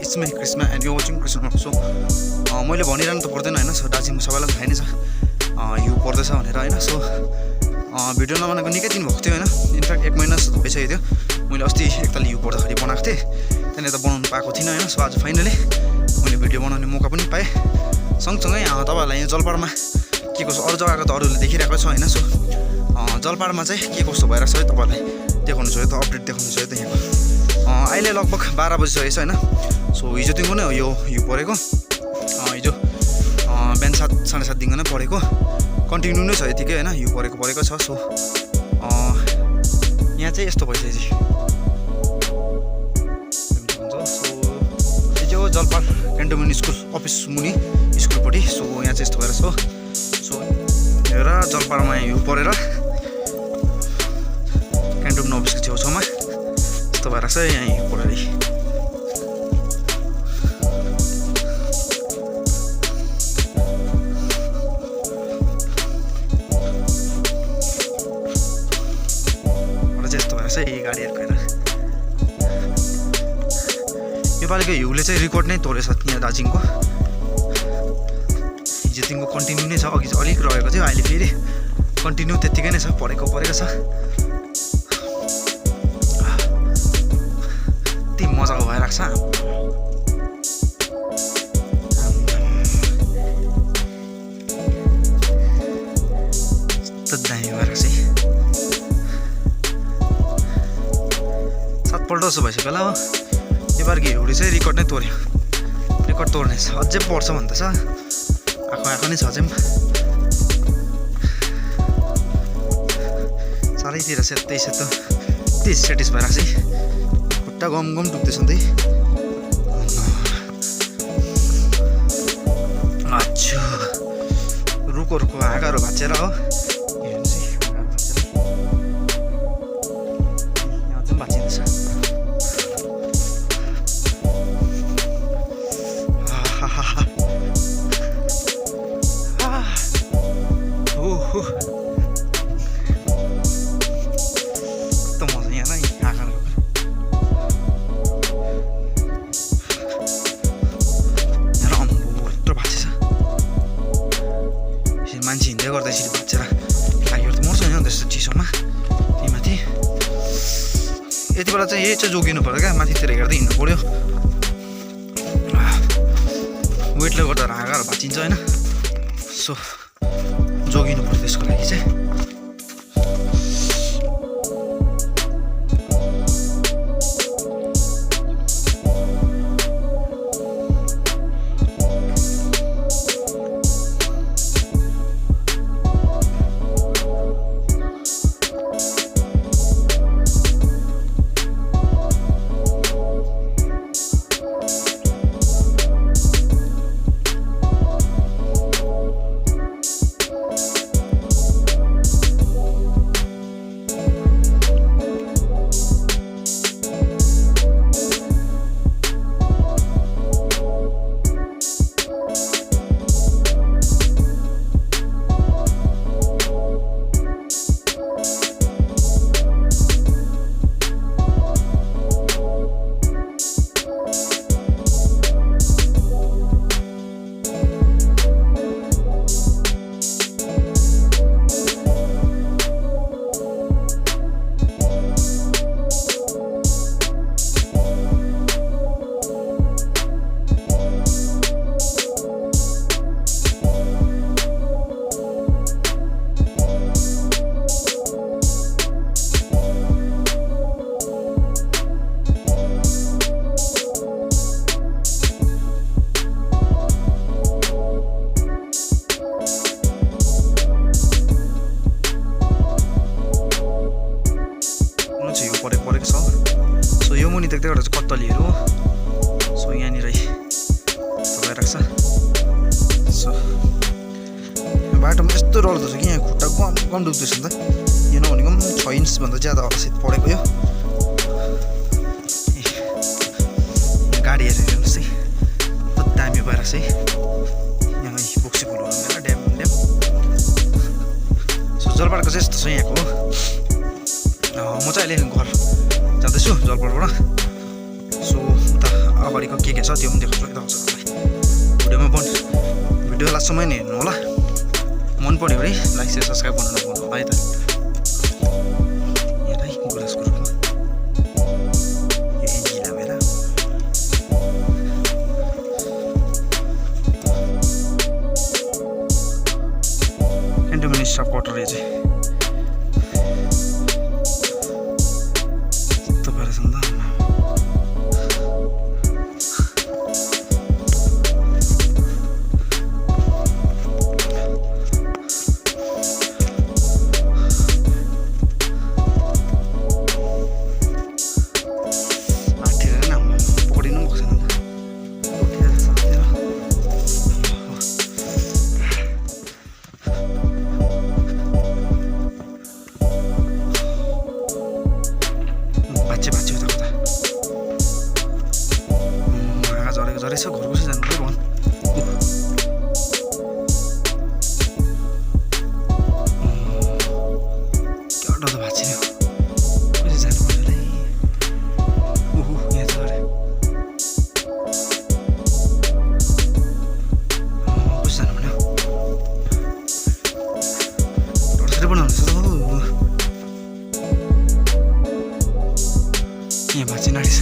It's me Krishna and you watching Krishna. So मैले भनिरहनु त पर्दैन होइन। सो दार्जिलिङमा सबैलाई थाहा नै छ हिउँ पर्दैछ भनेर होइन। सो भिडियो नबनाएको निकै दिन भएको थियो होइन। इनफ्याक्ट 1 महिना जस्तो भइसकेको थियो। मैले अस्ति एकताल हिउँ पर्दाखेरि बनाएको थिएँ, त्यहाँनिर त बनाउनु पाएको थिइनँ होइन। सो आज फाइनली मैले भिडियो बनाउने मौका पनि पाएँ। सँगसँगै तपाईँहरूलाई यहाँ जलपाहाडमा के कसो अरू जग्गाको त अरूले देखिरहेको छ होइन। सो जलपाहाडमा चाहिँ के कस्तो भइरहेको छ है तपाईँहरूलाई देखाउनु छ, त अपडेट देखाउनु छ त यहाँको। अहिले लगभग 12 बजिसकेको छ होइन। सो हिजोदेखिको नै हो यो हिउँ परेको। हिजो बिहान 7-7:30 नै परेको, कन्टिन्यू नै छ यतिकै होइन। हिउँ परेको छ। सो यहाँ चाहिँ यस्तो भइसकेपछि सो यो चाहिँ हो जलपाहाड क्यान्टोनमेन्ट स्कुल अफिस मुनि स्कुलपट्टि। सो यहाँ चाहिँ यस्तो भएर सो हेर जलपाहाडमा हिउँ परेर क्यान्टोनमेन्ट अफिसको छेउछाउमा यस्तो भएर चाहिँ यहाँ हिउँ परेर यही गाडीहरूको हेर योपालिको हिउँले चाहिँ रेकर्ड नै तोडेछ यहाँ दार्जिलिङको। हिजोदेखिको कन्टिन्यू नै छ, अघि चाहिँ अलिक रहेको थियो, अहिले फेरि कन्टिन्यू त्यत्तिकै नै छ, परेको छ। यति मजाको भइरहेको छ। दामी भइरहेको छ। 7 पल्ट जस्तो भइसक्यो होला हो। यो पालिको हिउँले चाहिँ रेकर्ड नै तोड्यो, रेकर्ड तोड्ने छ, अझै पर्छ भन्दैछ। आएको नै छ अझै चारैतिर सेतै सेतो यति सेटिस भइरहेको छ। खुट्टा गम डुब्दैछ नि त। अच्छा रुखहरूको हाँगाहरू भाँचेर हो मान्छे हिँड्दै गर्दा यसरी भाँचेर लागिहरू त मर्छ नि त्यस्तो चिसोमा। त्यही माथि यति बेला चाहिँ यही चाहिँ जोगिनु पऱ्यो क्या, माथितिर हेर्दै हिँड्नु पऱ्यो। वेटले गर्दा हाँगाहरू भाँचिन्छ होइन। सो जोगिनु पऱ्यो त्यसको लागि चाहिँ। परेको छ। सो यो मुनि देख्दै एउटा चाहिँ कत्तलीहरू हो। सो यहाँनिर भइरहेको छ। सो बाटोमा यस्तो डरलाग्दो छ कि यहाँ खुट्टा कम डुब्दैछ नि त। यो नभनेको पनि 6 इन्चभन्दा ज्यादा अवस्थित परेको यो गाडी हेरेर हेर्नुहोस् है, कति दामी भइरहेको छ है। यहाँ बोक्सी पुल हो ड्याम। सो जलपाहाडको चाहिँ यस्तो छ यहाँको। म चाहिँ अहिले घर जाँदैछु जलपाहाडबाट। सो उता अगाडिको के छ त्यो पनि देखाउँछु है हजुरहरूलाई भिडियोमा पनि भिडियो लास्टसम्म नै हेर्नु होला मन पर्यो भने लाइक शेयर सब्स्क्राइब गर्न नभुल्नु होला है त यहाँ है गुराँसको रुखमा यो एन्जिला मेरा क्यान्टोनमेन्ट क्वार्टर रहेछ झरेछ घर कसै जानु पऱ्यो भन क्या डर भएको छैन कसै जानु पर्यो होला यहाँ झरे कसै जानु पर्यो डरसरी बनाउनु छ यहाँ भाँची नाडेछ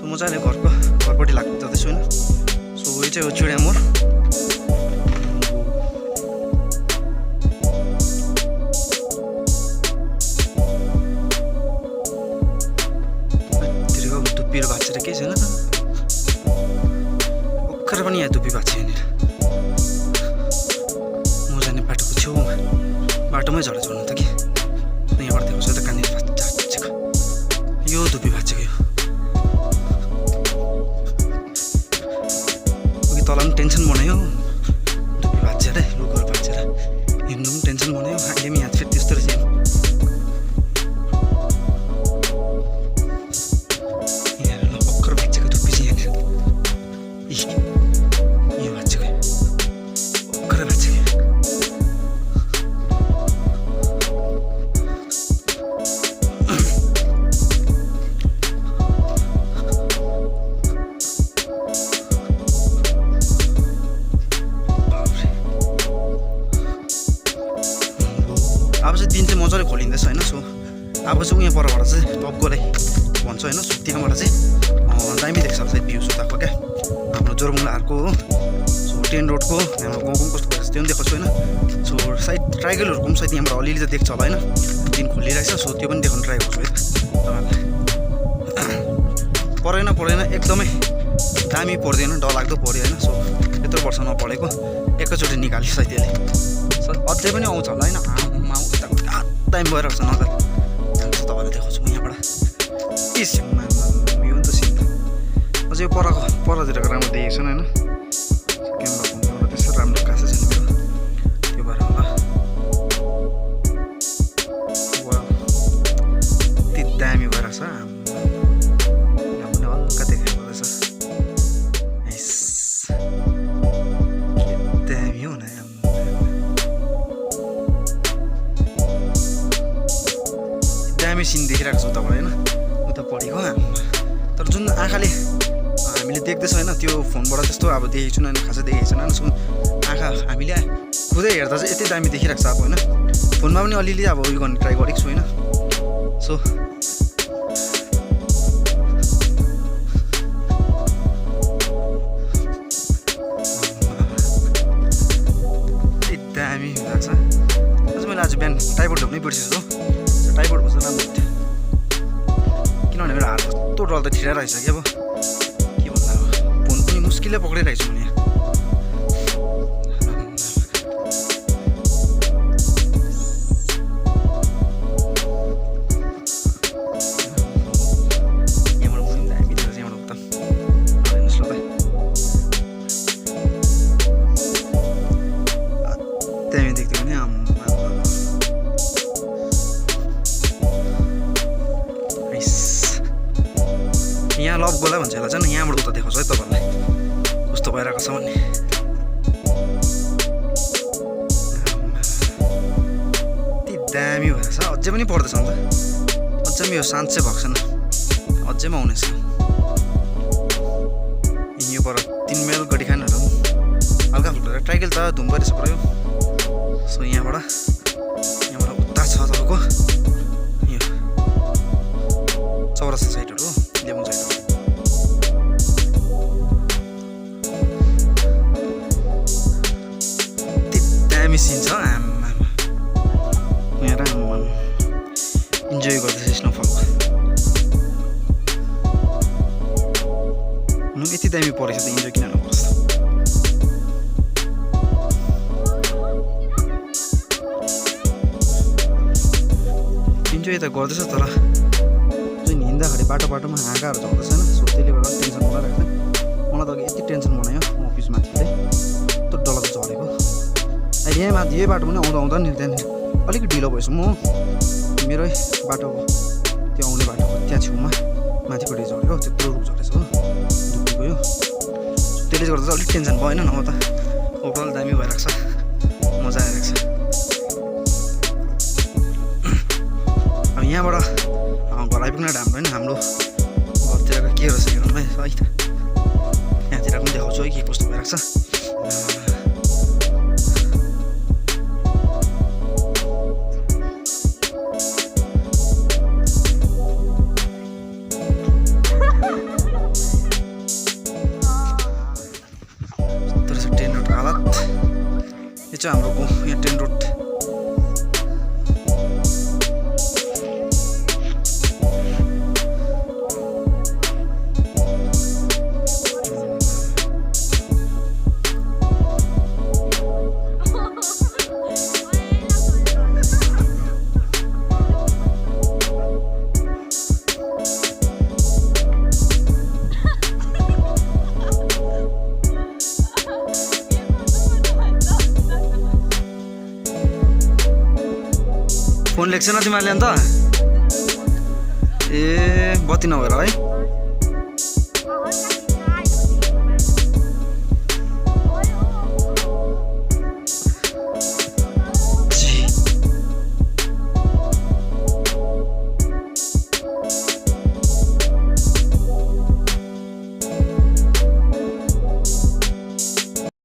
म चाहिँ घरपट्टि जाँदैछु होइन सो यो चाहिँ हो चिडिया मोड तिरको धुप्पीहरू भाँचेर केही छैन भर्खर पनि यहाँ धुप्पी भाँच्छ यहाँनिर म जाने बाटोको छेउमा बाटोमै झरेछ भन्नु त कि यहाँबाट देखाउँछु त कहाँनिर भाँचेको यो धुप्पी भाँचेको यो तल पनि टेन्सन बनायो धुप्पी भाँचेर रुखहरू भाँचेर हिँड्नु पनि टेन्सन बनायो अहिले पनि यहाँ फेरि त्यस्तो रहेछ यहाँनिर ल भर्खर भाँचेको धुप्पी चाहिँ यहाँनिर यो भाँचेको भर्खर भाँचेको अब चाहिँ दिन चाहिँ मजाले खोलिँदैछ होइन सो अब चाहिँ उहाँ परबाट चाहिँ टपकोलाई भन्छ होइन सो त्यहाँबाट चाहिँ दामी देख्छ सायद भ्यू सुताको क्या हाम्रो जोरबङ्गलाहरूको हो सो टेन रोडको हाम्रो गाउँको पनि कस्तो भइरहेछ त्यो पनि देखाउँछु होइन सो सायद ट्राइगलहरूको पनि सायद यहाँबाट अलिअलि त देख्छ होला होइन दिन खोलिरहेछ सो त्यो पनि देखाउनु ट्राई गर्छु है त तपाईँहरूलाई परेन एकदमै दामी पर्दैन डरलाग्दो पऱ्यो होइन सो यत्रो वर्ष नपढेको एकैचोटि निकाल्यो सायद त्यसले अझै पनि आउँछ होला होइन टाइम भएर आउँछ नजर तपाईँलाई देखाउँछु म यहाँबाट के सिनमा यो नि त सिन अझै यो परतिरको राम्रो देखेको छैन होइन क्यामेरा फोनबाट त्यस्तो राम्रो खासै छैन मेरो त्यो भएर होला यति दामी भएर छ हल्का देखाएको रहेछ दामी हो न दामी सिन देखिरहेको छु तपाईँ होइन उता पढेको तर जुन आँखाले हामीले देख्दैछौँ होइन त्यो फोनबाट त्यस्तो अब देखेको छैन खासै देखेको छैन सो आँखा हामीले खुदै हेर्दा चाहिँ यति दामी देखिरहेको छ अब होइन फोनमा पनि अलिअलि अब उयो गर्ने ट्राई गरेको छु होइन सो दामी भएको छ अझ मैले आज बिहान टाइपोड ढोक्नै बिर्सेछु टाइपोड भन्छ राम्रो हुन्थ्यो किनभने मेरो हात कस्तो डल्दा ठिराइरहेछ कि अब के भन्दा अब फोन पनि मुस्किलले पक्रिरहेको छु भने यहाँ लभ गोला भन्छ यसलाई चाहिँ यहाँबाट उता देखाउँछ है तपाईँहरूलाई कस्तो भइरहेको छ भन्ने यति दामी भएर छ अझै पनि पर्दैछ नि त अझै पनि यो शान्त चाहिँ भएको छैन अझैमा आउनेछ यो पर 3 माइल गडी खानहरू हल्का फुल्का ट्राइकल त धुम गरेछ पुरा यो सो यहाँबाट उता छ तपाईँको यो चौरस्ता साइडहरू लेबुङ साइडहरू दामी सिन छ आमा यहाँ राम्रो इन्जोय गर्दैछ स्नोफल यति दामी परेछ त इन्जोय किन नगर्छ इन्जोय त गर्दैछ तर जुन हिँड्दाखेरि बाटोमा हाँगाहरू झर्दैछ होइन सो त्यसले गर्दा टेन्सन बनाइरहेको थिएँ मलाई त अघि यति टेन्सन बनायो अफिस माथिले त्यो डल्लो त झरेको अहिले यहीँ माथि यही बाटो पनि आउँदा नि त्यहाँनिर अलिक ढिलो भएछु म मेरै बाटोको त्यो आउने बाटोको त्यहाँ छेउमा माथिपट्टि झरेको त्यत्रो रुख झरेछ हो गयो त्यसले गर्दा चाहिँ अलिक टेन्सन भएन नभए त ओभरअल दामी भइरहेको छ मजा आइरहेको छ अब यहाँबाट घर आइपुग्न राम्रो होइन हाम्रो घरतिरको के रहेछ हेरौँ है त यहाँतिर पनि देखाउँछु है के कस्तो भइरहेको छ यो चाहिँ हाम्रो यहाँ ट्रेन रोड फोन लेख्छ न तिमीहरूले अन्त ए बत्ती नभएर है